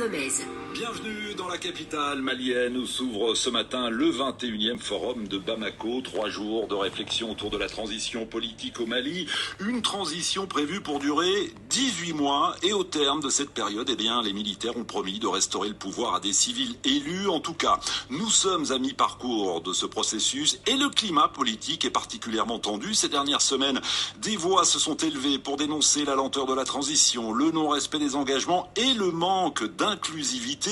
Gomez. Bienvenue dans la capitale malienne où s'ouvre ce matin le 21e forum de Bamako. 3 jours de réflexion autour de la transition politique au Mali. Une transition prévue pour durer 18 mois. Et au terme de cette période, les militaires ont promis de restaurer le pouvoir à des civils élus. En tout cas, nous sommes à mi-parcours de ce processus et le climat politique est particulièrement tendu. Ces dernières semaines, des voix se sont élevées pour dénoncer la lenteur de la transition, le non-respect des engagements et le manque d'inclusivité.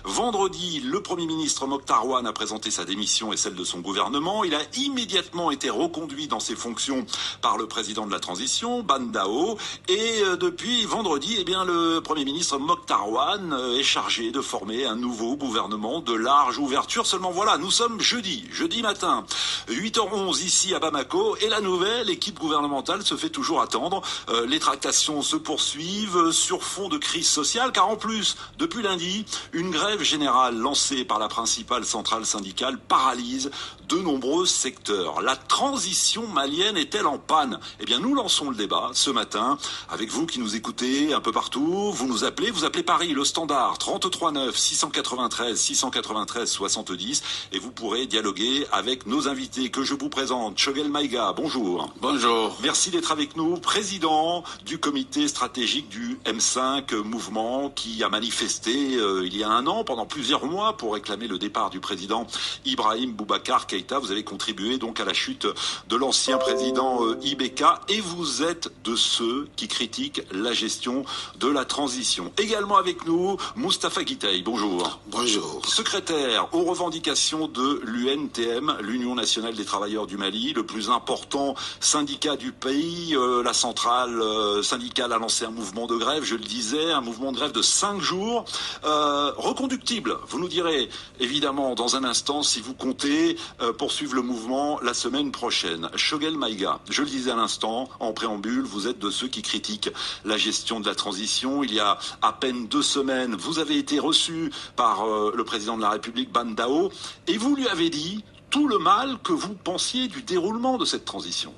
Vendredi, le Premier ministre Mokhtar Ouane a présenté sa démission et celle de son gouvernement. Il a immédiatement été reconduit dans ses fonctions par le président de la transition, Ban Dao. Et depuis vendredi, le Premier ministre Mokhtar Ouane est chargé de former un nouveau gouvernement de large ouverture. Seulement voilà, nous sommes jeudi matin, 8h11 ici à Bamako. Et la nouvelle équipe gouvernementale se fait toujours attendre. Les tractations se poursuivent sur fond de crise sociale, car en plus, depuis lundi, une grève générale lancée par la principale centrale syndicale paralyse de nombreux secteurs. La transition malienne est-elle en panne ? Nous lançons le débat ce matin avec vous qui nous écoutez un peu partout. Vous appelez Paris, le standard 33 9 693 70 et vous pourrez dialoguer avec nos invités que je vous présente. Choguel Maïga, bonjour. Bonjour. Merci d'être avec nous, président du comité stratégique du M5 mouvement qui a manifesté il y a un an, pendant plusieurs mois, pour réclamer le départ du président Ibrahim Boubacar Keïta. Vous avez contribué donc à la chute de l'ancien président IBK et vous êtes de ceux qui critiquent la gestion de la transition. Également avec nous, Moustapha Guitaï, bonjour. Bonjour. Secrétaire aux revendications de l'UNTM, l'Union nationale des travailleurs du Mali, le plus important syndicat du pays. La centrale syndicale a lancé un mouvement de grève, je le disais, un mouvement de grève de 5 jours. Reconductible, vous nous direz évidemment dans un instant si vous comptez poursuivre le mouvement la semaine prochaine. Choguel Maïga, je le disais à l'instant, en préambule, vous êtes de ceux qui critiquent la gestion de la transition. Il y a à peine 2 semaines, vous avez été reçu par le président de la République, Ban Dao, et vous lui avez dit tout le mal que vous pensiez du déroulement de cette transition.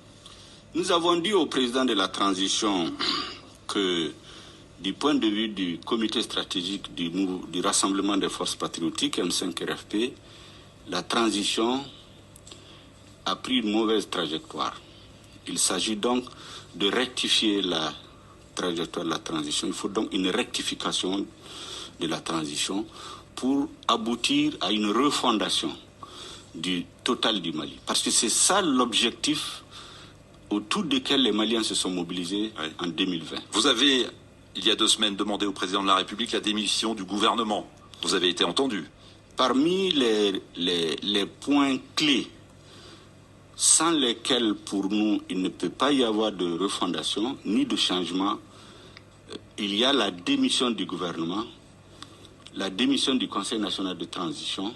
Nous avons dit au président de la transition que du point de vue du comité stratégique du Rassemblement des forces patriotiques, M5-RFP, la transition a pris une mauvaise trajectoire. Il s'agit donc de rectifier la trajectoire de la transition. Il faut donc une rectification de la transition pour aboutir à une refondation du total du Mali. Parce que c'est ça l'objectif autour duquel les Maliens se sont mobilisés en 2020. Vous avez, il y a 2 semaines, demandé au président de la République la démission du gouvernement. Vous avez été entendu. Parmi les points clés sans lesquels, pour nous, il ne peut pas y avoir de refondation ni de changement, il y a la démission du gouvernement, la démission du Conseil national de transition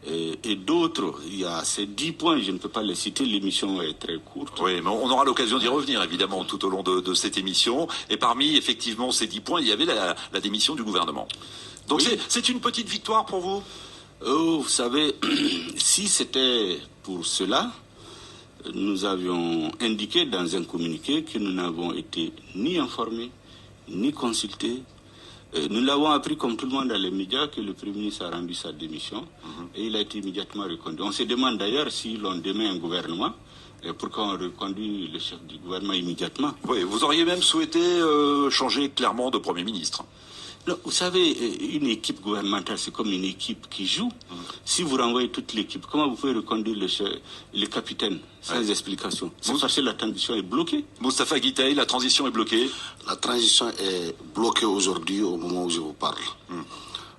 et d'autres. Il y a ces 10 points, je ne peux pas les citer, l'émission est très courte. Oui, mais on aura l'occasion d'y revenir, évidemment, tout au long de cette émission. Et parmi, effectivement, ces 10 points, il y avait la démission du gouvernement. Donc oui. C'est une petite victoire pour vous ? Vous savez, si c'était pour cela, nous avions indiqué dans un communiqué que nous n'avons été ni informés, ni consultés. Nous l'avons appris comme tout le monde dans les médias que le Premier ministre a rendu sa démission et il a été immédiatement reconduit. On se demande d'ailleurs si l'on démet un gouvernement, pourquoi on reconduit le chef du gouvernement immédiatement. Oui, vous auriez même souhaité changer clairement de Premier ministre. Non, vous savez, une équipe gouvernementale, c'est comme une équipe qui joue. Si vous renvoyez toute l'équipe, comment vous pouvez reconduire le capitaine sans explication ? C'est parce que la transition est bloquée. Moustapha Guitaï, la transition est bloquée. La transition est bloquée aujourd'hui au moment où je vous parle.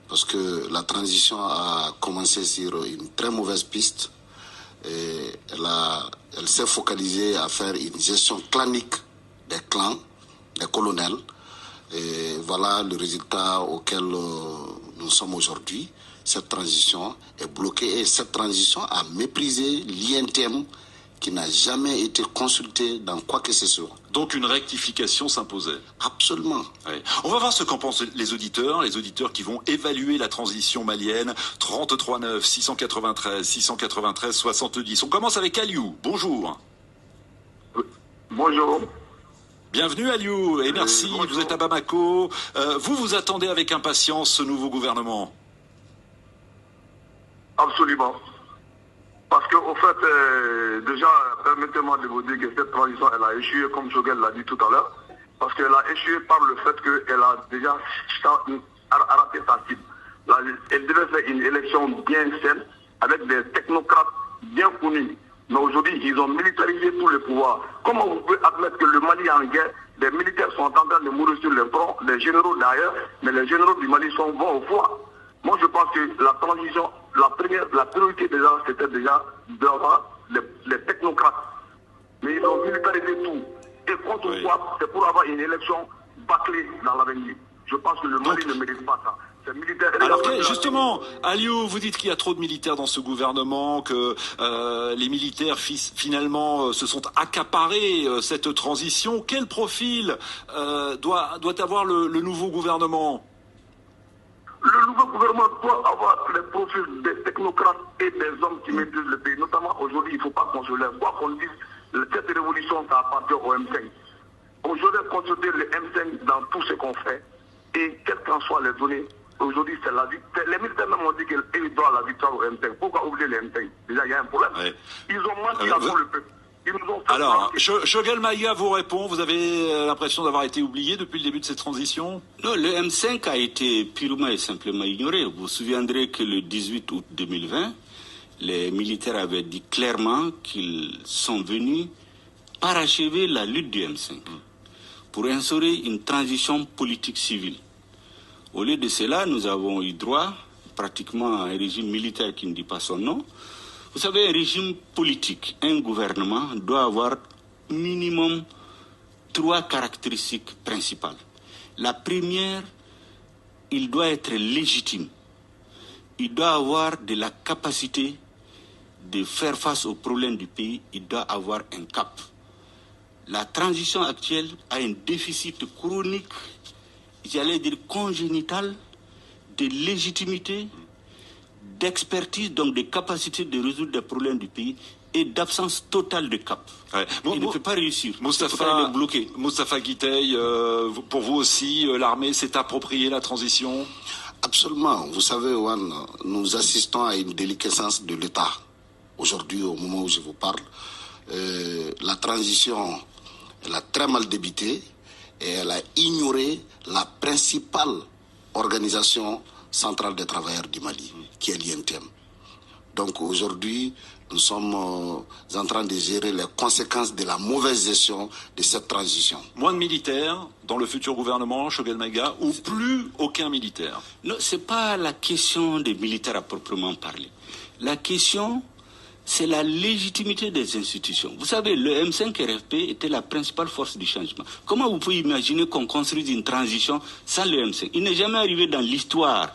Parce que la transition a commencé sur une très mauvaise piste. Et elle s'est focalisée à faire une gestion clanique des clans, des colonels. Et voilà le résultat auquel nous sommes aujourd'hui. Cette transition est bloquée et cette transition a méprisé l'INTM qui n'a jamais été consulté dans quoi que ce soit. Donc une rectification s'imposait. Absolument. Oui. On va voir ce qu'en pensent les auditeurs qui vont évaluer la transition malienne. 33 9 693 70. On commence avec Aliou. Bonjour. Bonjour. Bienvenue Aliou, et merci, Bonjour. vous êtes à Bamako. Vous attendez avec impatience ce nouveau gouvernement? Absolument. Parce qu'au fait, déjà, permettez-moi de vous dire que cette transition, elle a échoué, comme Shogel l'a dit tout à l'heure, parce qu'elle a échoué par le fait qu'elle a déjà raté sa cible. Elle devait faire une élection bien saine, avec des technocrates bien connus. Mais aujourd'hui, ils ont militarisé tout le pouvoir. Comment vous pouvez admettre que le Mali est en guerre, les militaires sont en train de mourir sur le front, les généraux d'ailleurs, mais les généraux du Mali vont au foie. Moi, je pense que la transition, la priorité déjà, c'était déjà d'avoir les technocrates. Mais ils ont militarisé tout. Et contre quoi? C'est pour avoir une élection bâclée dans l'avenir. Je pense que le Mali ne mérite pas ça. Alors justement, Aliou, vous dites qu'il y a trop de militaires dans ce gouvernement, que les militaires finalement se sont accaparés cette transition. Quel profil doit avoir le nouveau gouvernement? Le nouveau gouvernement doit avoir les profils des technocrates et des hommes qui maîtrisent le pays. Notamment aujourd'hui, il ne faut pas qu'on se lève. Quoi qu'on dise, cette révolution, ça appartient au M5. Aujourd'hui, consulter le M5 dans tout ce qu'on fait, et quelles qu'en soient les données, aujourd'hui, c'est la victoire. Les militaires même ont dit qu'ils doivent la victoire au M5. Pourquoi oublier le M5? Déjà, il y a un problème. Ouais. Ils ont menti à tout le peuple. Alors, Shogel Maïga vous répond, vous avez l'impression d'avoir été oublié depuis le début de cette transition? Non, le M5 a été purement et simplement ignoré. Vous vous souviendrez que le 18 août 2020, les militaires avaient dit clairement qu'ils sont venus parachever la lutte du M5 pour instaurer une transition politique civile. Au lieu de cela, nous avons eu droit pratiquement à un régime militaire qui ne dit pas son nom. Vous savez, un régime politique, un gouvernement doit avoir minimum 3 caractéristiques principales. La première, il doit être légitime. Il doit avoir de la capacité de faire face aux problèmes du pays. Il doit avoir un cap. La transition actuelle a un déficit chronique, j'allais dire congénital, de légitimité, d'expertise, donc des capacités de résoudre des problèmes du pays et d'absence totale de cap. Ouais. Il ne peut pas réussir. Moustapha Guitey, pour vous aussi, l'armée s'est appropriée la transition? Absolument. Vous savez, Juan, nous assistons à une déliquescence de l'État. Aujourd'hui, au moment où je vous parle, la transition, elle a très mal débuté et elle a ignoré la principale organisation centrale des travailleurs du Mali, qui est l'INTM. Donc aujourd'hui, nous sommes en train de gérer les conséquences de la mauvaise gestion de cette transition. Moins de militaires dans le futur gouvernement, Shogel Maïga, ou plus aucun militaire? Non, ce n'est pas la question des militaires à proprement parler. La question, c'est la légitimité des institutions. Vous savez, le M5-RFP était la principale force du changement. Comment vous pouvez imaginer qu'on construise une transition sans le M5? Il n'est jamais arrivé dans l'histoire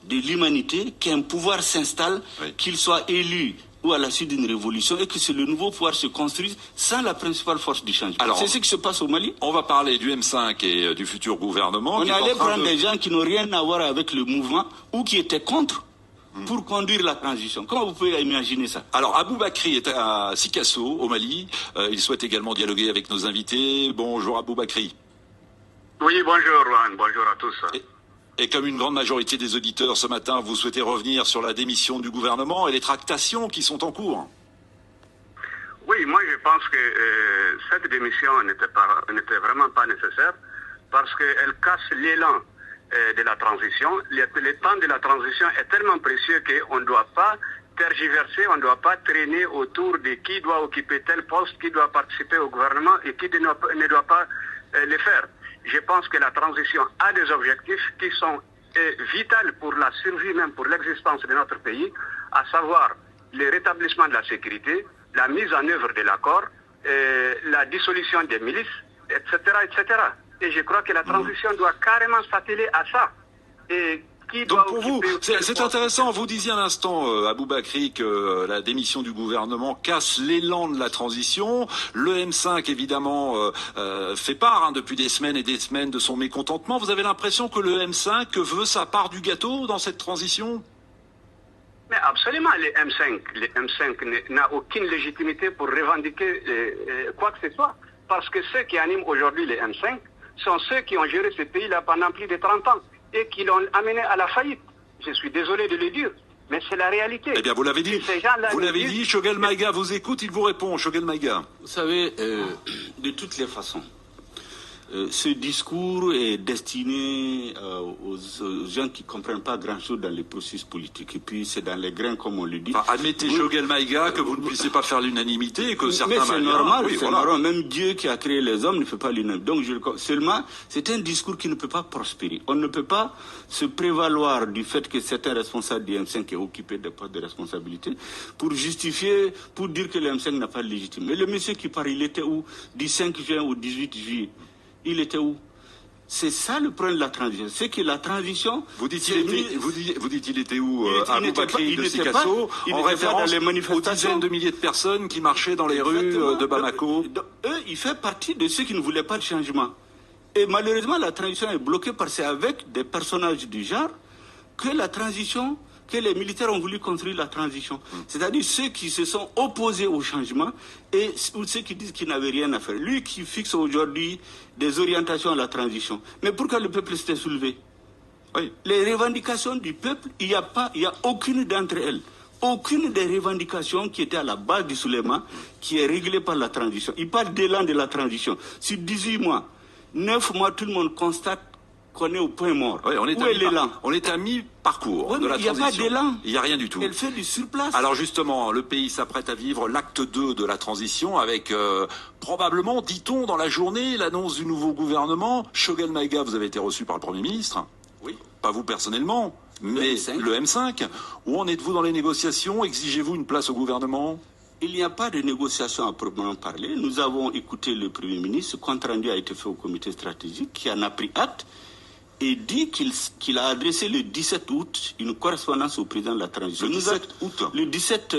de l'humanité qu'un pouvoir s'installe, qu'il soit élu ou à la suite d'une révolution, et que c'est le nouveau pouvoir se construise sans la principale force du changement. C'est ce qui se passe au Mali. On va parler du M5 et du futur gouvernement. On allait prendre des gens qui n'ont rien à voir avec le mouvement ou qui étaient contre pour conduire la transition. Comment vous pouvez imaginer ça? Alors, Aboubakry est à Sikasso, au Mali. Il souhaite également dialoguer avec nos invités. Bonjour Aboubakry. Oui, bonjour Juan, bonjour à tous. Et comme une grande majorité des auditeurs ce matin, vous souhaitez revenir sur la démission du gouvernement et les tractations qui sont en cours? Oui, moi je pense que cette démission n'était vraiment pas nécessaire parce qu'elle casse l'élan de la transition. Le temps de la transition est tellement précieux qu'on ne doit pas tergiverser, on ne doit pas traîner autour de qui doit occuper tel poste, qui doit participer au gouvernement et qui ne doit pas le faire. Je pense que la transition a des objectifs qui sont vitaux pour la survie, même pour l'existence de notre pays, à savoir le rétablissement de la sécurité, la mise en œuvre de l'accord, la dissolution des milices, etc., etc. Et je crois que la transition doit carrément s'atteler à ça. Et donc pour vous, c'est intéressant, vous disiez à l'instant, Aboubakry, que la démission du gouvernement casse l'élan de la transition. Le M5, évidemment, fait part depuis des semaines et des semaines de son mécontentement. Vous avez l'impression que le M5 veut sa part du gâteau dans cette transition? Mais absolument, le M5 n'a aucune légitimité pour revendiquer quoi que ce soit. Parce que ceux qui animent aujourd'hui les M5 sont ceux qui ont géré ce pays-là pendant plus de 30 ans et qui l'ont amené à la faillite. Je suis désolé de le dire, mais c'est la réalité. Eh bien, vous l'avez dit. Vous l'avez dit, Choguel Maïga vous écoute, il vous répond. Choguel Maïga. Vous savez, de toutes les façons, ce discours est destiné aux gens qui ne comprennent pas grand-chose dans les processus politiques. Et puis, c'est dans les grains, comme on le dit. Enfin, admettez, Choguel Maïga, que vous ne puissiez pas faire l'unanimité et que certains... Mais c'est normal, oui, normal. Même Dieu qui a créé les hommes ne fait pas l'unanimité. Donc, seulement, c'est un discours qui ne peut pas prospérer. On ne peut pas se prévaloir du fait que certains responsables du M5 aient occupé des postes de responsabilité pour justifier, pour dire que le M5 n'a pas de légitime. Mais le monsieur qui parle, il était où? Du 5 juin au 18 juillet. Il était où? C'est ça le problème de la transition. C'est que la transition... Vous dites il était où à Aboubakri de Sikasso, en référence aux dizaines de milliers de personnes qui marchaient dans les rues de Bamako. Eux, il fait partie de ceux qui ne voulaient pas de changement. Et malheureusement, la transition est bloquée parce que c'est avec des personnages du genre que les militaires ont voulu construire la transition. C'est-à-dire ceux qui se sont opposés au changement et ceux qui disent qu'ils n'avaient rien à faire. Lui qui fixe aujourd'hui des orientations à la transition. Mais pourquoi le peuple s'était soulevé? Oui. Les revendications du peuple, il n'y a aucune d'entre elles. Aucune des revendications qui étaient à la base du soulèvement qui est réglée par la transition. Il parle d'élan de la transition. Sur 18 mois, 9 mois, tout le monde constate qu'on est au point mort. Oui, on est à mi-parcours de la transition. Il n'y a pas d'élan. Il n'y a rien du tout. Elle fait du surplace. Alors justement, le pays s'apprête à vivre l'acte 2 de la transition avec probablement, dit-on, dans la journée, l'annonce du nouveau gouvernement. Choguel Maïga, vous avez été reçu par le Premier ministre. Oui. Pas vous personnellement, mais le M5. Où en êtes-vous dans les négociations? Exigez-vous une place au gouvernement? Il n'y a pas de négociation à proprement parler. Nous avons écouté le Premier ministre. Le compte rendu a été fait au comité stratégique qui en a pris acte et dit qu'il a adressé le 17 août une correspondance au président de la transition. Le 17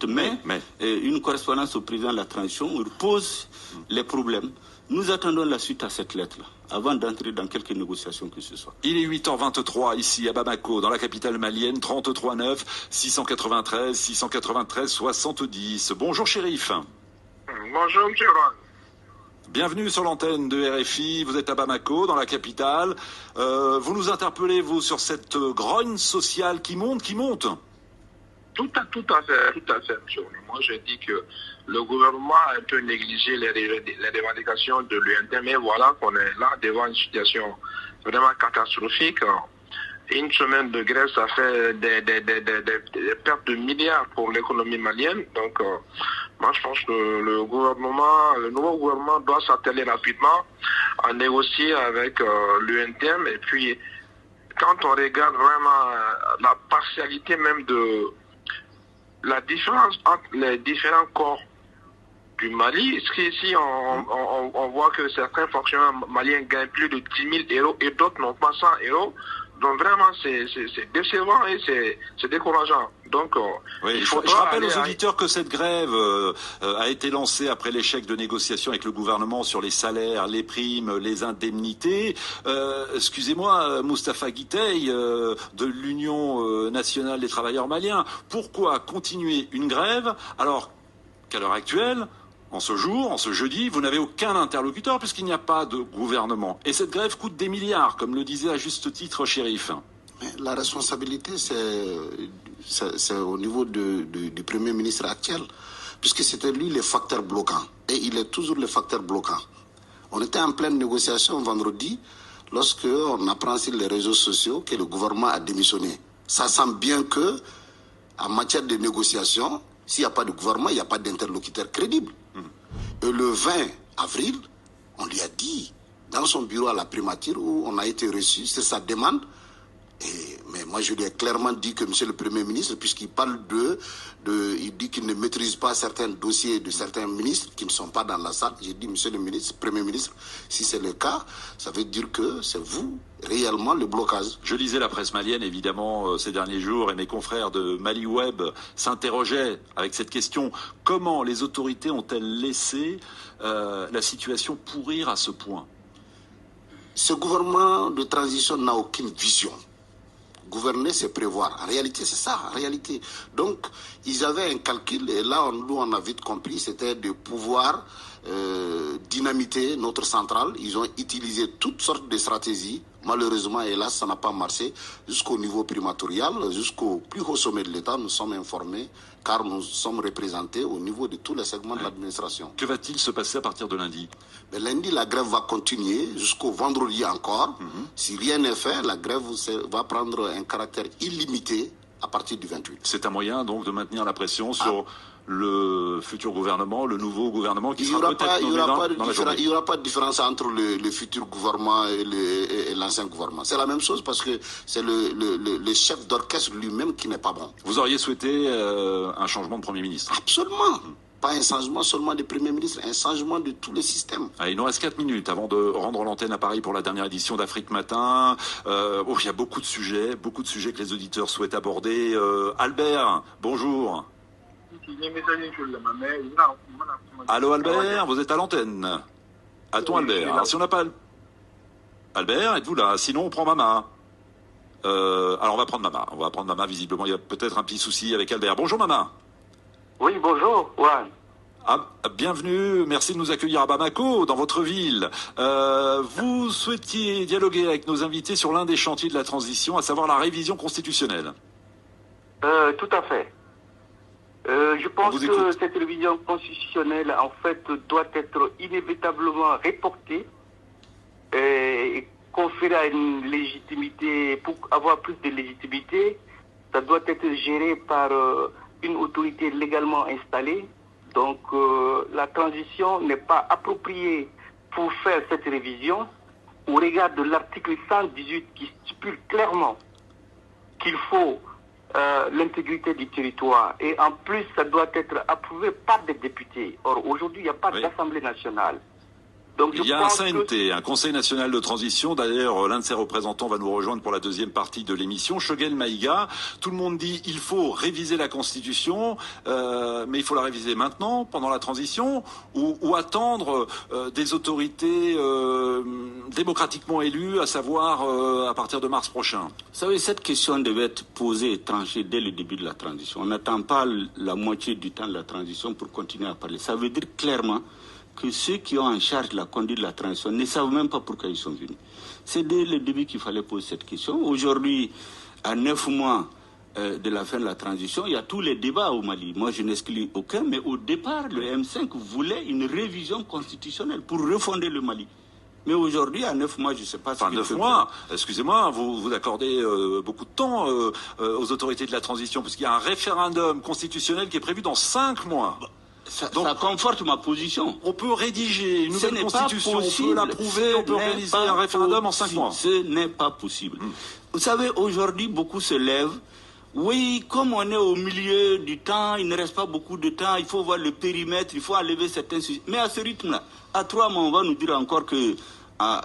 mai. Une correspondance au président de la transition où il pose les problèmes. Nous attendons la suite à cette lettre-là, avant d'entrer dans quelques négociations que ce soit. Il est 8h23 ici à Bamako, dans la capitale malienne, 33 9 693 70. Bonjour Chérif. Bonjour M. Ron. Bienvenue sur l'antenne de RFI, vous êtes à Bamako, dans la capitale. Vous nous interpellez, vous, sur cette grogne sociale qui monte Tout à fait, M. Moi, je dis que le gouvernement a un peu négligé les revendications de l'UNT, mais voilà qu'on est là devant une situation vraiment catastrophique. Une semaine de grève, ça fait des pertes de milliards pour l'économie malienne. Donc, moi, je pense que le nouveau gouvernement doit s'atteler rapidement à négocier avec l'UNTM. Et puis, quand on regarde vraiment la partialité même de la différence entre les différents corps du Mali, ici on voit que certains fonctionnaires maliens gagnent plus de 10 000 euros et d'autres n'ont pas 100 euros. Donc vraiment, c'est décevant et c'est décourageant. Donc, oui, je rappelle aux auditeurs que cette grève a été lancée après l'échec de négociations avec le gouvernement sur les salaires, les primes, les indemnités. Excusez-moi, Moustapha Guitey de l'Union nationale des travailleurs maliens, pourquoi continuer une grève alors qu'à l'heure actuelle, en ce jour, en ce jeudi, vous n'avez aucun interlocuteur puisqu'il n'y a pas de gouvernement. Et cette grève coûte des milliards, comme le disait à juste titre Chérif. La responsabilité, c'est au niveau du Premier ministre actuel, puisque c'était lui le facteur bloquant. Et il est toujours le facteur bloquant. On était en pleine négociation vendredi, lorsque on apprend sur les réseaux sociaux que le gouvernement a démissionné. Ça semble bien que, en matière de négociation, s'il n'y a pas de gouvernement, il n'y a pas d'interlocuteur crédible. Et le 20 avril, on lui a dit, dans son bureau à la primature, où on a été reçu, c'est sa demande. Mais moi, je lui ai clairement dit que monsieur le Premier ministre, puisqu'il parle il dit qu'il ne maîtrise pas certains dossiers de certains ministres qui ne sont pas dans la salle. J'ai dit, monsieur le ministre, Premier ministre, si c'est le cas, ça veut dire que c'est vous, réellement, le blocage. Je lisais la presse malienne, évidemment, ces derniers jours, et mes confrères de Mali Web s'interrogeaient avec cette question. Comment les autorités ont-elles laissé la situation pourrir à ce point? Ce gouvernement de transition n'a aucune vision. Gouverner, c'est prévoir. En réalité, c'est ça, en réalité. Donc, ils avaient un calcul, et là, nous, on a vite compris, c'était de pouvoir dynamiter notre centrale. Ils ont utilisé toutes sortes de stratégies. Malheureusement, hélas, ça n'a pas marché. Jusqu'au niveau primatorial, jusqu'au plus haut sommet de l'État, nous sommes informés car nous sommes représentés au niveau de tous les segments de l'administration. Que va-t-il se passer à partir de lundi? Mais lundi, la grève va continuer jusqu'au vendredi encore. Si rien n'est fait, la grève va prendre un caractère illimité à partir du 28. C'est un moyen donc de maintenir la pression sur le futur gouvernement, le nouveau gouvernement qui sera peut-être nommé dans la journée. Il n'y aura pas de différence entre le futur gouvernement et l'ancien gouvernement. C'est la même chose parce que c'est le chef d'orchestre lui-même qui n'est pas bon. Vous auriez souhaité un changement de Premier ministre? Absolument. Pas un changement seulement du Premier ministre, un changement de tous les systèmes. Il nous reste 4 minutes avant de rendre l'antenne à Paris pour la dernière édition d'Afrique Matin. Il y a beaucoup de sujets que les auditeurs souhaitent aborder. Albert, bonjour. Allô Albert, vous êtes à l'antenne. Attends Albert. Alors si on n'a pas... Albert, êtes-vous là? Sinon on prend Mama. Alors on va prendre Mama. Visiblement il y a peut-être un petit souci avec Albert. Bonjour Mama. Oui, bonjour, Juan. Bienvenue, merci de nous accueillir à Bamako, dans votre ville. Vous souhaitiez dialoguer avec nos invités sur l'un des chantiers de la transition, à savoir la révision constitutionnelle. Tout à fait. Je pense que cette révision constitutionnelle, en fait, doit être inévitablement reportée et conférée à une légitimité, pour avoir plus de légitimité, ça doit être géré par une autorité légalement installée. Donc la transition n'est pas appropriée pour faire cette révision au regard de l'article 118 qui stipule clairement qu'il faut l'intégrité du territoire. Et en plus, ça doit être approuvé par des députés. Or, aujourd'hui, il n'y a pas d'Assemblée nationale. Donc, il y a un CNT, un Conseil national de transition. D'ailleurs, l'un de ses représentants va nous rejoindre pour la deuxième partie de l'émission. Choguel Maïga, tout le monde dit il faut réviser la Constitution, mais il faut la réviser maintenant, pendant la transition, ou attendre des autorités démocratiquement élues, à savoir à partir de mars prochain. Vous savez, cette question devait être posée et tranchée dès le début de la transition. On n'attend pas la moitié du temps de la transition pour continuer à parler. Ça veut dire clairement que ceux qui ont en charge la conduite de la transition ne savent même pas pourquoi ils sont venus. C'est dès le début qu'il fallait poser cette question. Aujourd'hui, à 9 mois de la fin de la transition, il y a tous les débats au Mali. Moi, je n'exclus aucun, mais au départ, le M5 voulait une révision constitutionnelle pour refonder le Mali. Mais aujourd'hui, à 9 mois, je ne sais pas... Enfin, 9 mois, excusez-moi, vous accordez beaucoup de temps aux autorités de la transition, parce qu'il y a un référendum constitutionnel qui est prévu dans 5 mois. Ça conforte ma position. On peut rédiger une nouvelle constitution, on peut l'approuver, on peut organiser un référendum en 5 mois. Ce n'est pas possible. Vous savez, aujourd'hui, beaucoup se lèvent. Oui, comme on est au milieu du temps, il ne reste pas beaucoup de temps, il faut voir le périmètre, il faut enlever certains sujets. Mais à ce rythme-là, à 3 mois, on va nous dire encore que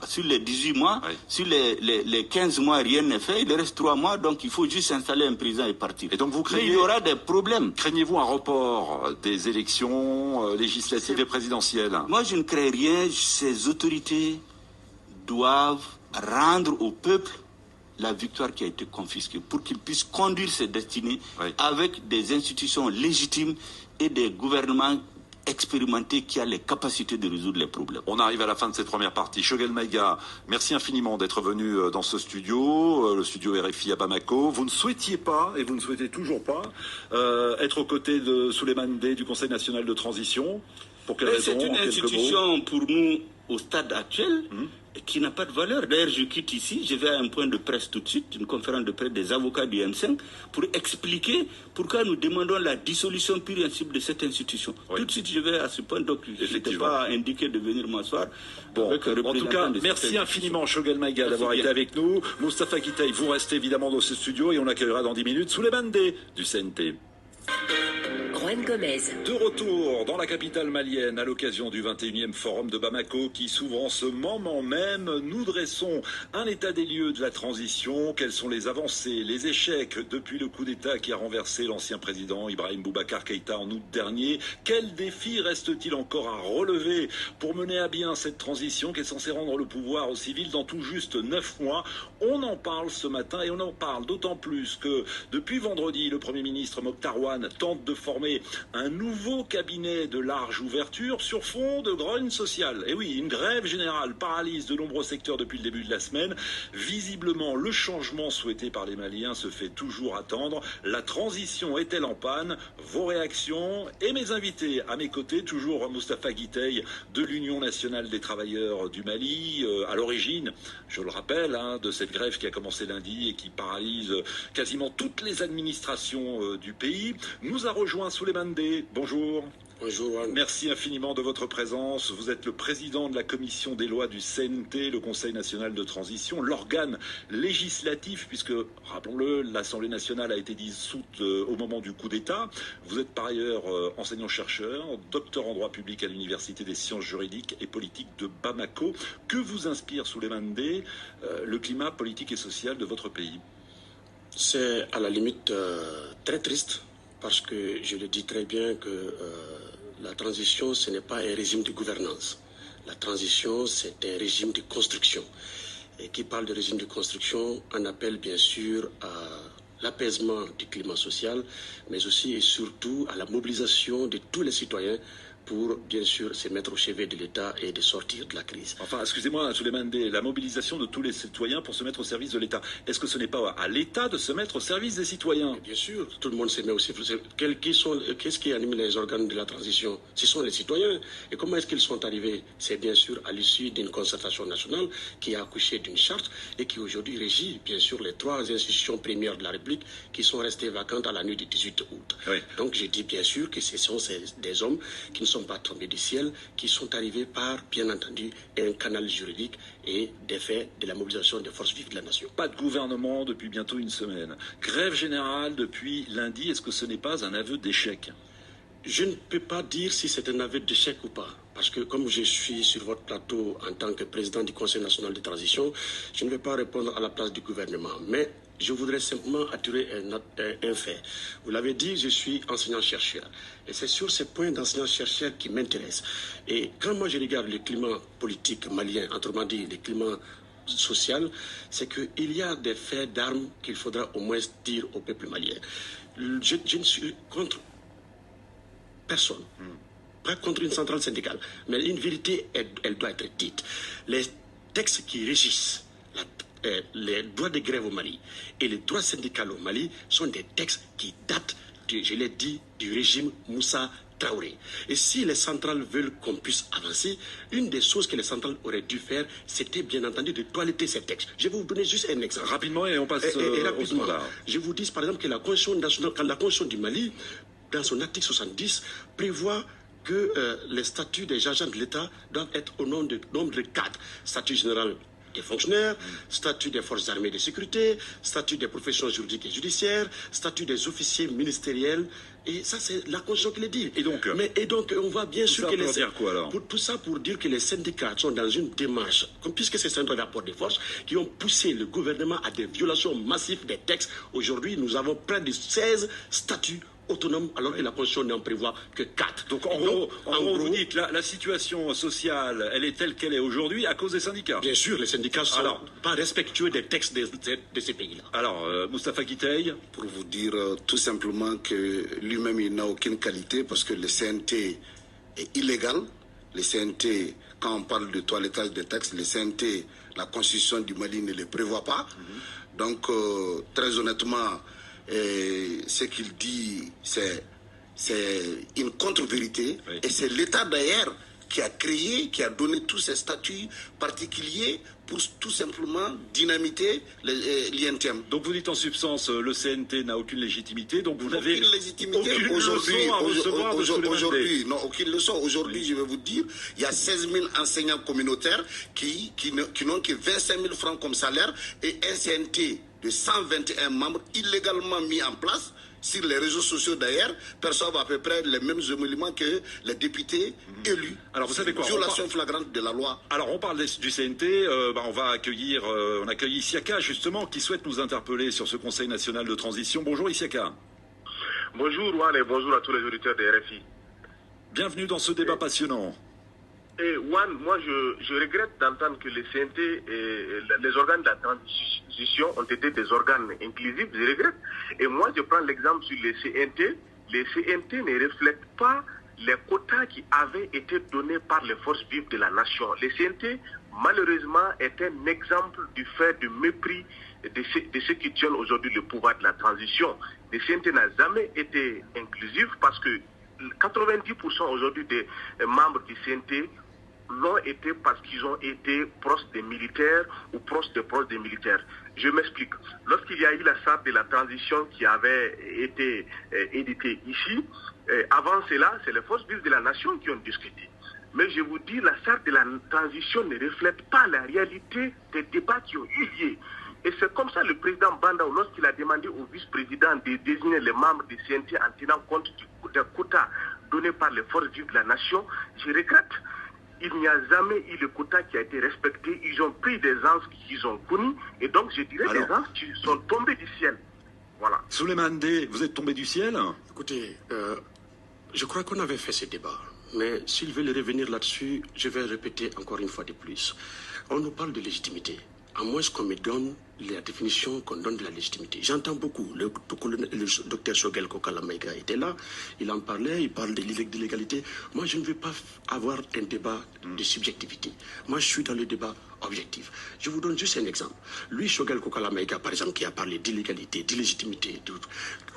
sur les 18 mois, sur les 15 mois, rien n'est fait. Il reste 3 mois, donc il faut juste installer un président et partir. Et donc vous craignez, mais il y aura des problèmes. Craignez-vous un report des élections législatives et présidentielles? Moi, je ne crains rien. Ces autorités doivent rendre au peuple la victoire qui a été confisquée pour qu'il puisse conduire ses destinées avec des institutions légitimes et des gouvernements expérimenté qui a les capacités de résoudre les problèmes. On arrive à la fin de cette première partie. Choguel Maïga, merci infiniment d'être venu dans ce studio, le studio RFI à Bamako. Vous ne souhaitiez pas, et vous ne souhaitez toujours pas, être aux côtés de Souleymane Dey du Conseil national de transition. Pour quelle raison? C'est une institution pour nous au stade actuel qui n'a pas de valeur. D'ailleurs, je quitte ici, je vais à un point de presse tout de suite, une conférence de presse des avocats du M5, pour expliquer pourquoi nous demandons la dissolution pure et simple de cette institution. Tout de suite, je vais à ce point, donc je n'étais pas indiqué de venir m'asseoir. Bon, en tout cas, merci infiniment Choguel Maïga d'avoir été avec nous. Moustapha Guitaï, vous restez évidemment dans ce studio et on accueillera dans 10 minutes Souleymane Dey du CNT. Juan Gomez. De retour dans la capitale malienne à l'occasion du 21e forum de Bamako qui s'ouvre en ce moment même. Nous dressons un état des lieux de la transition. Quelles sont les avancées, les échecs depuis le coup d'État qui a renversé l'ancien président Ibrahim Boubacar Keïta en août dernier? Quels défis reste-t-il encore à relever pour mener à bien cette transition qui est censée rendre le pouvoir aux civils dans tout juste 9 mois? On en parle ce matin et on en parle d'autant plus que depuis vendredi, le Premier ministre Mokhtar Ouane tente de former un nouveau cabinet de large ouverture sur fond de grogne sociale. Et oui, une grève générale paralyse de nombreux secteurs depuis le début de la semaine. Visiblement, le changement souhaité par les Maliens se fait toujours attendre. La transition est-elle en panne? Vos réactions et mes invités à mes côtés, toujours Moustapha Guitey de l'Union nationale des travailleurs du Mali, à l'origine, je le rappelle, de cette grève qui a commencé lundi et qui paralyse quasiment toutes les administrations du pays. Nous a rejoint Souleymane Dey. Bonjour. Bonjour. Merci infiniment de votre présence. Vous êtes le président de la commission des lois du CNT, le Conseil national de transition, l'organe législatif, puisque, rappelons-le, l'Assemblée nationale a été dissoute au moment du coup d'État. Vous êtes par ailleurs enseignant-chercheur, docteur en droit public à l'Université des sciences juridiques et politiques de Bamako. Que vous inspire, Souleymane Dey, le climat politique et social de votre pays? C'est à la limite très triste, parce que je le dis très bien que la transition, ce n'est pas un régime de gouvernance. La transition, c'est un régime de construction. Et qui parle de régime de construction, on appelle bien sûr à l'apaisement du climat social, mais aussi et surtout à la mobilisation de tous les citoyens pour, bien sûr, se mettre au chevet de l'État et de sortir de la crise. Enfin, excusez-moi, Souleymane Dey, la mobilisation de tous les citoyens pour se mettre au service de l'État. Est-ce que ce n'est pas à l'État de se mettre au service des citoyens? Bien sûr, tout le monde se met aussi. Qu'est-ce qui anime les organes de la transition? Ce sont les citoyens. Et comment est-ce qu'ils sont arrivés? C'est bien sûr à l'issue d'une concertation nationale qui a accouché d'une charte et qui aujourd'hui régit, bien sûr, les 3 institutions premières de la République qui sont restées vacantes à la nuit du 18 août. Oui. Donc je dis bien sûr que ce sont des hommes qui ne sont pas tombés du ciel, qui sont arrivés par, bien entendu, un canal juridique et des faits de la mobilisation des forces vives de la nation. Pas de gouvernement depuis bientôt une semaine. Grève générale depuis lundi. Est-ce que ce n'est pas un aveu d'échec? Je ne peux pas dire si c'est un aveu d'échec ou pas. Parce que comme je suis sur votre plateau en tant que président du Conseil national de transition, je ne vais pas répondre à la place du gouvernement. Mais je voudrais simplement attirer un fait. Vous l'avez dit, je suis enseignant-chercheur. Et c'est sur ces points d'enseignant-chercheur qui m'intéressent. Et quand moi je regarde le climat politique malien, autrement dit le climat social, c'est qu'il y a des faits d'armes qu'il faudra au moins dire au peuple malien. Je ne suis contre personne. Pas contre une centrale syndicale. Mais une vérité, elle doit être dite. Les textes qui régissent les droits de grève au Mali et les droits syndicaux au Mali sont des textes qui datent, je l'ai dit, du régime Moussa Traoré. Et si les centrales veulent qu'on puisse avancer, une des choses que les centrales auraient dû faire, c'était bien entendu de toiletter ces textes. Je vais vous donner juste un exemple. Rapidement et on passe au standard. Je vous dis par exemple que la Constitution nationale, quand la Constitution du Mali, dans son article 70, prévoit que les statuts des agents de l'État doivent être au nombre de 4. Statut général des fonctionnaires, statut des forces armées de sécurité, statut des professions juridiques et judiciaires, statut des officiers ministériels. Et ça, c'est la Constitution qui le dit. Et donc, on voit bien sûr que les... dire quoi, alors? Tout ça pour dire que les syndicats sont dans une démarche, puisque c'est un rapport de force, qui ont poussé le gouvernement à des violations massives des textes. Aujourd'hui, nous avons près de 16 statuts autonome alors que la Constitution n'en prévoit que 4. Donc en gros, vous dites la situation sociale, elle est telle qu'elle est aujourd'hui à cause des syndicats. Bien sûr, les syndicats sont pas respectueux des textes de ces pays-là. Alors, Moustapha Guitey? Pour vous dire tout simplement que lui-même, il n'a aucune qualité parce que le CNT est illégal. Le CNT, quand on parle de toilettage des textes, le CNT, la Constitution du Mali ne le prévoit pas. Donc, très honnêtement, ce qu'il dit, c'est une contre-vérité. Oui. Et c'est l'État d'ailleurs qui a créé, qui a donné tous ces statuts particuliers pour tout simplement dynamiter l'INTM. Donc vous dites en substance, le CNT n'a aucune légitimité, donc vous n'avez aucune légitimité aujourd'hui. Non, aucune leçon. Aujourd'hui, je vais vous dire, il y a 16 000 enseignants communautaires qui n'ont que 25 000 francs comme salaire et un CNT de 121 membres illégalement mis en place sur les réseaux sociaux d'ailleurs, perçoivent à peu près les mêmes émoluments que les députés élus. Alors vous savez quoi, violation flagrante de la loi. Alors on parle du CNT, on va accueillir, on accueille Isiaka justement qui souhaite nous interpeller sur ce Conseil national de transition. Bonjour Isiaka. Bonjour Juan et bonjour à tous les auditeurs de RFI. Bienvenue dans ce débat passionnant. Et Juan, moi je regrette d'entendre que les CNT et les organes de la transition ont été des organes inclusifs, je regrette. Et moi je prends l'exemple sur les CNT les CNT ne reflètent pas les quotas qui avaient été donnés par les forces vives de la nation. Les CNT, malheureusement, est un exemple du fait du mépris de ceux qui tiennent aujourd'hui le pouvoir de la transition. Les CNT n'a jamais été inclusif parce que 90% aujourd'hui des membres du CNT l'ont été parce qu'ils ont été proches des militaires ou proches des militaires. Je m'explique. Lorsqu'il y a eu la charte de la transition qui avait été éditée ici, avant cela, c'est les forces vives de la nation qui ont discuté. Mais je vous dis, la charte de la transition ne reflète pas la réalité des débats qui ont eu lieu. Et c'est comme ça le président Bandao, lorsqu'il a demandé au vice-président de désigner les membres du CNT en tenant compte des quotas donnés par les forces vives de la nation, je regrette. Il n'y a jamais eu le quota qui a été respecté. Ils ont pris des anges qu'ils ont connus. Et donc, je dirais des anges qui sont tombés du ciel. Voilà. Souleymane D, vous êtes tombé du ciel? Écoutez, je crois qu'on avait fait ce débat. Mais s'ils veulent revenir là-dessus, je vais répéter encore une fois de plus. On nous parle de légitimité. À moins qu'on me donne la définition qu'on donne de la légitimité. J'entends beaucoup. Le docteur Shogel Kokala Maïga était là. Il en parlait, il parle de l'illégalité. Moi, je ne veux pas avoir un débat de subjectivité. Moi, je suis dans le débat objectif. Je vous donne juste un exemple. Lui, Shogel Kokala Maïga, par exemple, qui a parlé d'illégalité, d'illégitimité,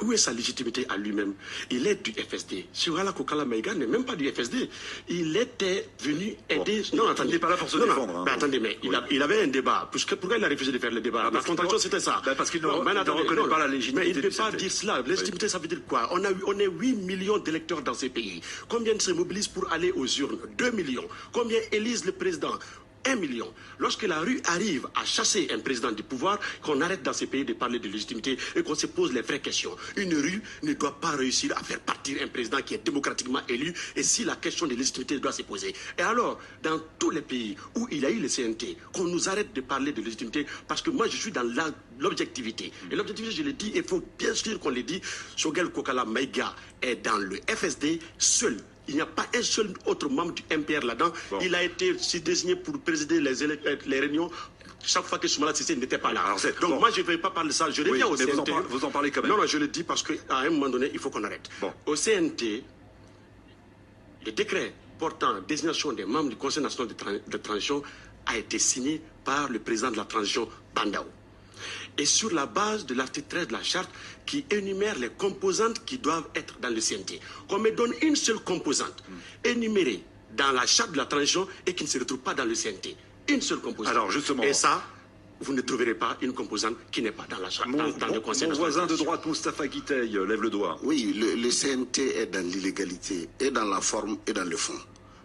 où est sa légitimité à lui-même? Il est du FSD. Shogel Kokala Maïga n'est même pas du FSD. Il était venu aider... Bon, non, attendez, il n'est pas là pour se défendre. Non, mais attendez, mais il avait un débat. Pourquoi il a refusé de faire le débat? La contradiction, c'était ça. Parce qu'il ne reconnaît pas la légitimité. Mais il ne peut pas dire cela. Légitimité, ça veut dire quoi? On est 8 millions d'électeurs dans ces pays. Combien se mobilisent pour aller aux urnes? 2 millions. Combien élisent le président? 1 million. Lorsque la rue arrive à chasser un président du pouvoir, qu'on arrête dans ces pays de parler de légitimité et qu'on se pose les vraies questions. Une rue ne doit pas réussir à faire partir un président qui est démocratiquement élu, et si la question de légitimité doit se poser. Et alors, dans tous les pays où il y a eu le CNT, qu'on nous arrête de parler de légitimité, parce que moi je suis dans l'objectivité. Et l'objectivité, je le dis, il faut bien sûr qu'on le dit, Shogel Kokala Maïga est dans le FSD seul. Il n'y a pas un seul autre membre du MPR là-dedans. Bon. Il a été désigné pour présider les réunions. Chaque fois que Soumaïla Cissé n'était pas là. Alors, donc moi, je ne vais pas parler de ça. Je reviens au CNT. Vous en parlez quand même. Non, je le dis parce qu'à un moment donné, il faut qu'on arrête. Bon. Au CNT, le décret portant désignation des membres du Conseil national de transition a été signé par le président de la transition, Bandao. Et sur la base de l'article 13 de la charte qui énumère les composantes qui doivent être dans le CNT. Qu'on me donne une seule composante énumérée dans la charte de la transition et qui ne se retrouve pas dans le CNT. Une seule composante. Alors justement, et ça, vous ne trouverez pas une composante qui n'est pas dans la charte. Dans le Conseil mon voisin de droite, Moustapha Guitey, lève le doigt. Oui, le CNT est dans l'illégalité, et dans la forme et dans le fond.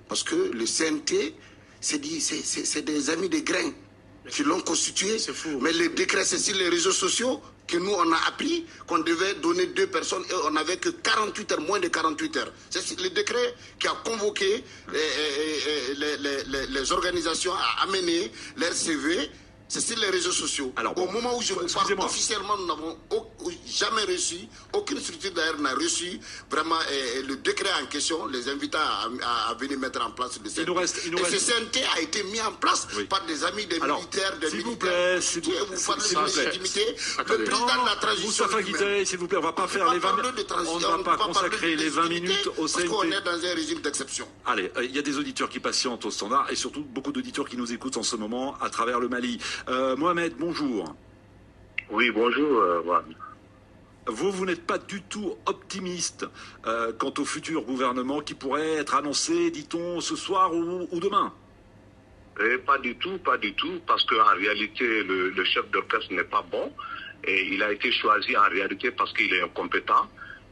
Parce que le CNT, c'est des amis de grains qui l'ont constitué, mais le décret, c'est sur les réseaux sociaux que nous, on a appris qu'on devait donner 2 personnes et on n'avait que 48 heures, moins de 48 heures. C'est le décret qui a convoqué les organisations à amener leurs CV. C'est sur les réseaux sociaux. Alors, au moment où je vous parle, officiellement, nous n'avons jamais reçu, aucune structure d'ailleurs n'a reçu vraiment le décret en question, les invitant à venir mettre en place le CNT. Et ce CNT a été mis en place par des amis des militaires, des militaires. S'il vous plaît, vous parlez de légitimité. Le président de la transition. Moustapha Guitey, s'il vous plaît, on ne va pas faire les 20 minutes. On ne va pas consacrer les 20 minutes au CNT. Parce qu'on est dans un régime d'exception. Allez, il y a des auditeurs qui patientent au standard et surtout beaucoup d'auditeurs qui nous écoutent en ce moment à travers le Mali. Mohamed, bonjour. Oui, bonjour. Vous n'êtes pas du tout optimiste quant au futur gouvernement qui pourrait être annoncé, dit-on, ce soir ou demain? Pas du tout, parce qu'en réalité, le chef d'orchestre n'est pas bon. Et il a été choisi en réalité parce qu'il est incompétent.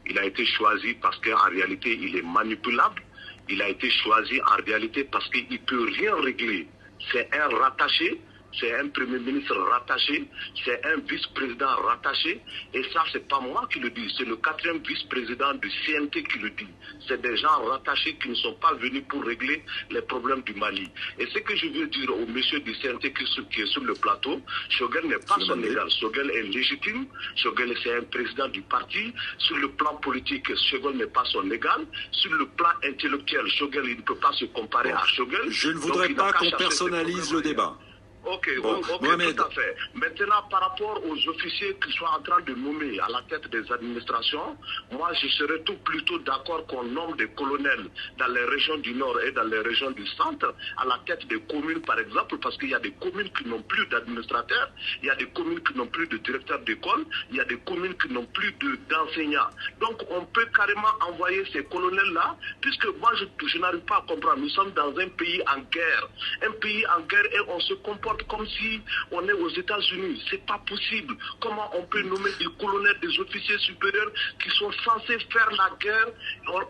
Il a été choisi parce qu'en réalité, il est manipulable. Il a été choisi en réalité parce qu'il ne peut rien régler. C'est un rattaché. C'est un premier ministre rattaché, c'est un vice-président rattaché, et ça, c'est pas moi qui le dis, c'est le 4e vice-président du CNT qui le dit. C'est des gens rattachés qui ne sont pas venus pour régler les problèmes du Mali. Et ce que je veux dire au monsieur du CNT qui est sur le plateau, Shogel n'est pas son égal. Shogel est légitime, Shogel c'est un président du parti. Sur le plan politique, Shogel n'est pas son égal. Sur le plan intellectuel, Shogel il ne peut pas se comparer à Shogel. Je ne voudrais pas qu'on personnalise le débat. Ok, Bon, ok, Mohamed. tout à fait. Maintenant, par rapport aux officiers qui sont en train de nommer à la tête des administrations, moi je serais tout plutôt d'accord qu'on nomme des colonels dans les régions du Nord et dans les régions du Centre, à la tête des communes par exemple, parce qu'il y a des communes qui n'ont plus d'administrateurs, il y a des communes qui n'ont plus de directeurs d'école, il y a des communes qui n'ont plus d'enseignants. Donc on peut carrément envoyer ces colonels-là, puisque moi je n'arrive pas à comprendre, nous sommes dans un pays en guerre et on se comporte comme si on est aux États-Unis. C'est pas possible. Comment on peut nommer des colonels, des officiers supérieurs qui sont censés faire la guerre,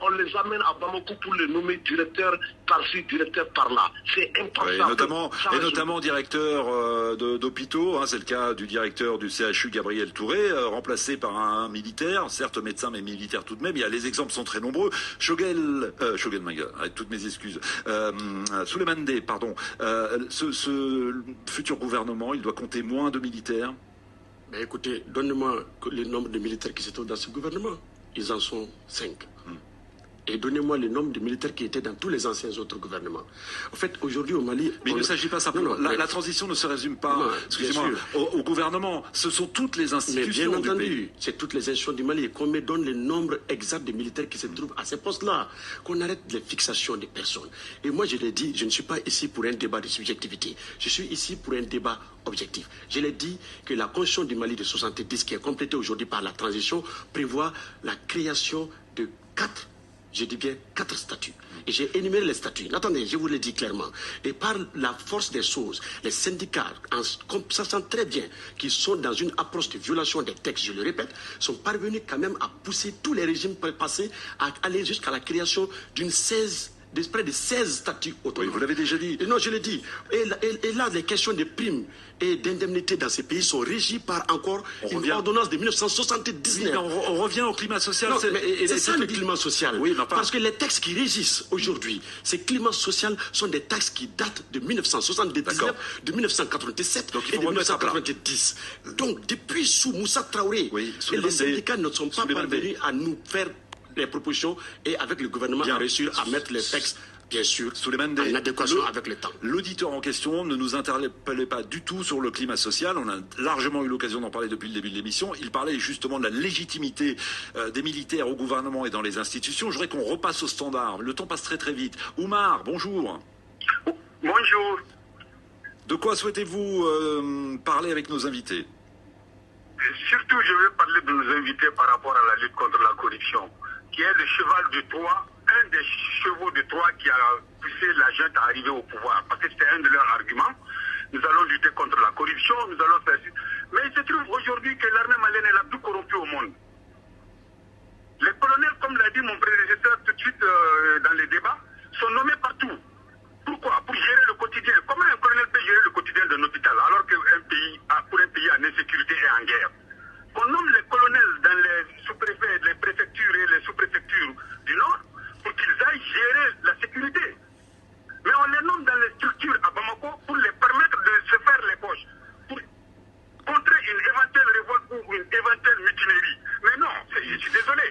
on les amène à Bamako pour les nommer directeurs par-ci, directeurs par-là. C'est impensable. Et notamment directeur d'hôpitaux, hein, c'est le cas du directeur du CHU Gabriel Touré, remplacé par un militaire, certes médecin mais militaire tout de même. Les exemples sont très nombreux. Shogel Maga, avec toutes mes excuses. Souleymane Dey, pardon. Ce futur gouvernement, il doit compter moins de militaires? Ben écoutez, donnez-moi le nombre de militaires qui se trouvent dans ce gouvernement. Ils en sont 5. Et donnez-moi le nombre de militaires qui étaient dans tous les anciens autres gouvernements. En fait, aujourd'hui au Mali... Mais il ne s'agit pas simplement... La transition ne se résume pas, excusez-moi, au gouvernement. Ce sont toutes les institutions du pays. C'est toutes les institutions du Mali. Qu'on me donne le nombre exact de militaires qui se trouvent à ces postes-là. Qu'on arrête les fixations des personnes. Et moi, je l'ai dit, je ne suis pas ici pour un débat de subjectivité. Je suis ici pour un débat objectif. Je l'ai dit que la Constitution du Mali de 70, qui est complétée aujourd'hui par la transition, prévoit la création de 4 statuts. Et j'ai énuméré les statuts. Attendez, je vous le dis clairement. Et par la force des choses, les syndicats, en sachant très bien qu'ils sont dans une approche de violation des textes, je le répète, sont parvenus quand même à pousser tous les régimes passés à aller jusqu'à la création près de 16 statuts autonomes. Oui, vous l'avez déjà dit. Non, je l'ai dit. Et là, les questions de primes et d'indemnités dans ces pays sont régies par encore une ordonnance de 1979. Oui, on revient au climat social. C'est ça le climat social. Oui, parce que les textes qui régissent aujourd'hui, ces climats sociaux sont des textes qui datent de 1979, de 1997 et de 1990. Donc, depuis sous Moussa Traoré, les syndicats ne sont pas parvenus à nous faire les propositions et avec le gouvernement à réussir à mettre les textes, bien sûr, en adéquation avec le temps. L'auditeur en question ne nous interpellait pas du tout sur le climat social. On a largement eu l'occasion d'en parler depuis le début de l'émission. Il parlait justement de la légitimité des militaires au gouvernement et dans les institutions. Je voudrais qu'on repasse au standard. Le temps passe très très vite. Oumar, bonjour. Bonjour. De quoi souhaitez-vous parler avec nos invités? Surtout, je veux parler de nos invités par rapport à la lutte contre la corruption, qui est le cheval de Troie, un des chevaux de Troie qui a poussé la junte à arriver au pouvoir, parce que c'était un de leurs arguments. Nous allons lutter contre la corruption, nous allons faire... Mais il se trouve aujourd'hui que l'armée malienne est la plus corrompue au monde. Les colonels, comme l'a dit mon prédécesseur tout de suite dans les débats, sont nommés partout. Pourquoi? Pour gérer le quotidien. Comment un colonel peut gérer le quotidien d'un hôpital alors que pour un pays en insécurité et en guerre? On nomme les colonels dans les sous-préfets, les préfectures et les sous-préfectures du Nord pour qu'ils aillent gérer la sécurité. Mais on les nomme dans les structures à Bamako pour les permettre de se faire les poches, pour contrer une éventuelle révolte ou une éventuelle mutinerie. Mais non, je suis désolé.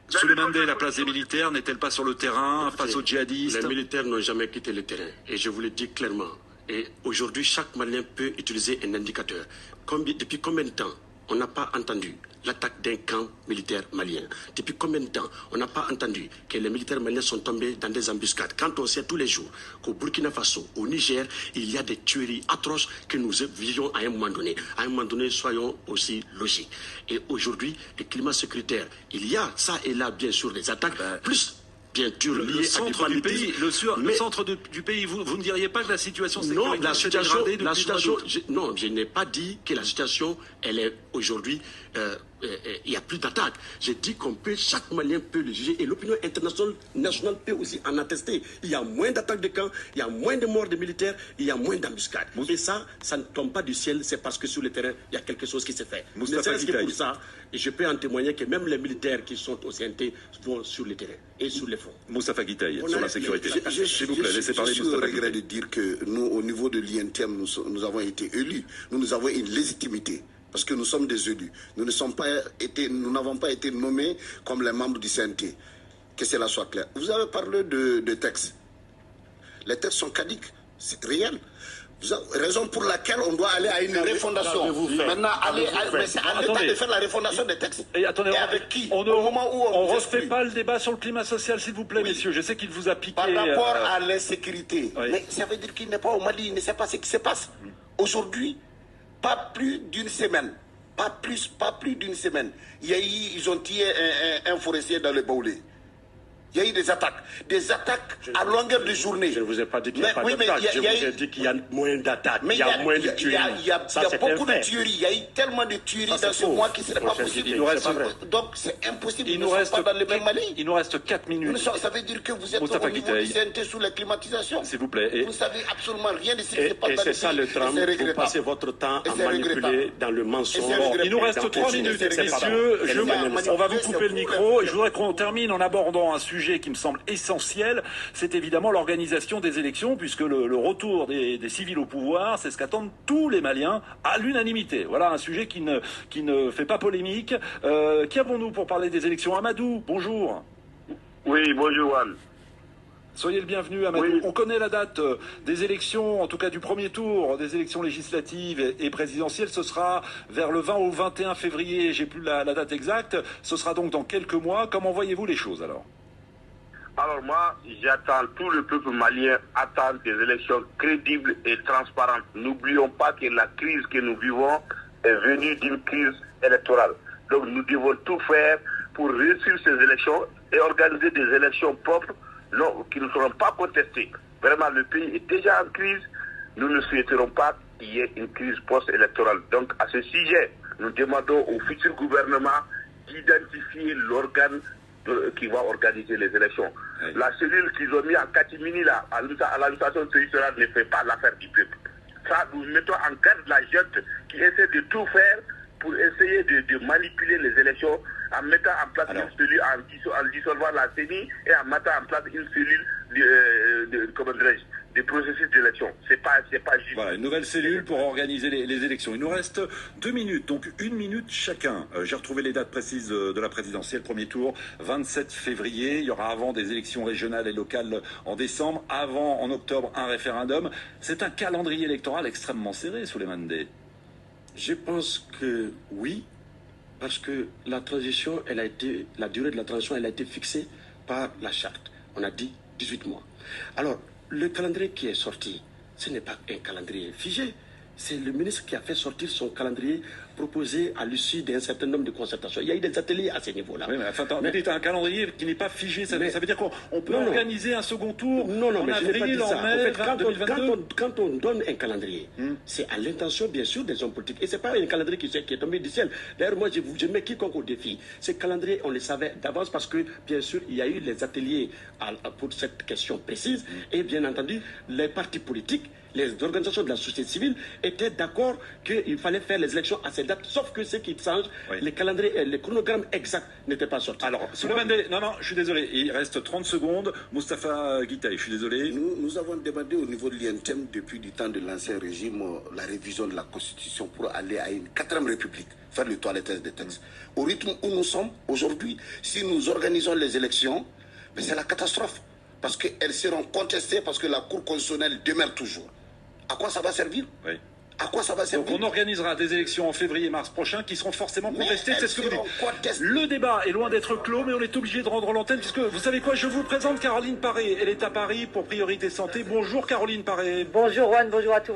Souleymane Dey, la place des militaires n'est-elle pas sur le terrain face aux djihadistes? Les militaires n'ont jamais quitté le terrain. Et je vous le dis clairement. Et aujourd'hui, chaque Malien peut utiliser un indicateur. Depuis combien de temps on n'a pas entendu l'attaque d'un camp militaire malien? Depuis combien de temps on n'a pas entendu que les militaires maliens sont tombés dans des embuscades? Quand on sait tous les jours qu'au Burkina Faso, au Niger, il y a des tueries atroces que nous vivions à un moment donné. À un moment donné, soyons aussi logiques. Et aujourd'hui, le climat sécuritaire, il y a ça et là, bien sûr, des attaques, plus... bien sûr, le centre du pays, le centre du pays, vous ne diriez pas que la situation sécuritaire dégradée depuis non, je n'ai pas dit que la situation, elle est aujourd'hui, il n'y a plus d'attaques. J'ai dit chaque Malien peut le juger et l'opinion internationale peut aussi en attester. Il y a moins d'attaques de camps, il y a moins de morts de militaires, il y a moins d'embuscades. Et ça ne tombe pas du ciel, c'est parce que sur le terrain, il y a quelque chose qui se fait. Mais c'est pour ça, et je peux en témoigner que même les militaires qui sont au CNT vont sur le terrain et sur les fronts. Moustapha Guitaï, sur la sécurité. S'il vous plaît, laissez parler Moustapha Guitaï. Je suis au regret de dire que nous, au niveau de l'INTM, nous avons été élus. Nous avons une légitimité. Parce que nous sommes des élus. Nous n'avons pas été nommés comme les membres du CNT. Que cela soit clair. Vous avez parlé de textes. Les textes sont caducs. C'est réel. Raison pour laquelle on doit aller à une refondation. Maintenant, mais c'est à l'État de faire la refondation des textes. Et attendez, avec qui? On ne refait pas le débat sur le climat social, s'il vous plaît, messieurs. Je sais qu'il vous a piqué. Par rapport à l'insécurité. Oui. Mais ça veut dire qu'il n'est pas au Mali, il ne sait pas ce qui se passe. Aujourd'hui, pas plus d'une semaine. Pas plus d'une semaine. Ils ont tiré un forestier dans le Baoulé. Il y a eu des attaques à longueur de journée. Je ne vous ai pas dit qu'il n'y a pas d'attaques. Je vous ai dit qu'il y a moins d'attaques. Il y a moins de tueries. Il y a beaucoup de tueries. Il y a eu tellement de tueries dans ce mois qu'il ne serait pas possible. Donc c'est impossible. Nous ne sommes pas dans le même Mali. Il nous reste 4 minutes. Ça veut dire que vous êtes au niveau du CNT sous la climatisation. S'il vous plaît. Vous ne savez absolument rien de ce qui se passe dans le pays. Et c'est ça le drame. Vous passez votre temps à manipuler dans le mensonge. Il nous reste 3 minutes, messieurs. On va vous couper le micro. Et je voudrais qu'on termine en abordant un sujet qui me semble essentiel, c'est évidemment l'organisation des élections, puisque le retour des civils au pouvoir, c'est ce qu'attendent tous les Maliens à l'unanimité. Voilà un sujet qui ne fait pas polémique. Qui avons-nous pour parler des élections? Amadou, bonjour. Oui, bonjour Juan. Soyez le bienvenu, Amadou. Oui. On connaît la date des élections, en tout cas du premier tour des élections législatives et présidentielles. Ce sera vers le 20 au 21 février. J'ai plus la date exacte. Ce sera donc dans quelques mois. Comment voyez-vous les choses alors? Alors moi, j'attends, tout le peuple malien attend des élections crédibles et transparentes. N'oublions pas que la crise que nous vivons est venue d'une crise électorale. Donc nous devons tout faire pour réussir ces élections et organiser des élections propres qui ne seront pas contestées. Vraiment, le pays est déjà en crise. Nous ne souhaiterons pas qu'il y ait une crise post-électorale. Donc, à ce sujet, nous demandons au futur gouvernement d'identifier l'organe qui va organiser les élections. Oui. La cellule qu'ils ont mis en catimini là, à l'administration territoriale ne fait pas l'affaire du peuple. Ça, nous mettons en garde la junte qui essaie de tout faire pour essayer de manipuler les élections en mettant en place une cellule, en dissolvant la CENI et en mettant en place une cellule des processus d'élection. C'est pas juste. Voilà, une nouvelle cellule pour organiser les élections. Il nous reste 2 minutes, donc 1 minute chacun. J'ai retrouvé les dates précises de la présidentielle. Premier tour, 27 février. Il y aura avant des élections régionales et locales en décembre. Avant, en octobre, un référendum. C'est un calendrier électoral extrêmement serré, Souleymane Dey. Je pense que oui, parce que la transition, la durée de la transition, elle a été fixée par la charte. On a dit 18 mois. Alors, le calendrier qui est sorti, ce n'est pas un calendrier figé. C'est le ministre qui a fait sortir son calendrier proposé à l'issue d'un certain nombre de concertations. Il y a eu des ateliers à ce niveau-là. Oui, mais tu as un calendrier qui n'est pas figé. Ça veut dire qu'on peut organiser un second tour en avril, en mai, quand on donne un calendrier, c'est à l'intention, bien sûr, des hommes politiques. Et ce n'est pas un calendrier qui est tombé du ciel. D'ailleurs, moi, je mets quiconque au défi. Ce calendrier, on le savait d'avance parce que, bien sûr, il y a eu les ateliers pour cette question précise. Et bien entendu, les partis politiques, les organisations de la société civile étaient d'accord qu'il fallait faire les élections à ces dates, sauf que ce qui change, les calendriers, les chronogrammes exacts n'étaient pas sortis. Alors, non, je suis désolé, il reste 30 secondes. Moustapha Guitaï, je suis désolé. Nous avons demandé au niveau de l'INTEM, depuis le temps de l'ancien régime, la révision de la Constitution pour aller à une 4e République, faire le toilettage des textes. Au rythme où nous sommes aujourd'hui, si nous organisons les élections, c'est la catastrophe, parce qu'elles seront contestées, parce que la Cour constitutionnelle demeure toujours. À quoi ça va servir? Oui. À quoi ça va servir? Donc on organisera des élections en février-mars prochain qui seront forcément contestées, c'est ce que vous dites. Le débat est loin d'être clos, mais on est obligé de rendre l'antenne, puisque vous savez quoi, je vous présente Caroline Paré. Elle est à Paris pour Priorité Santé. Bonjour Caroline Paré. Bonjour Juan, bonjour à tous.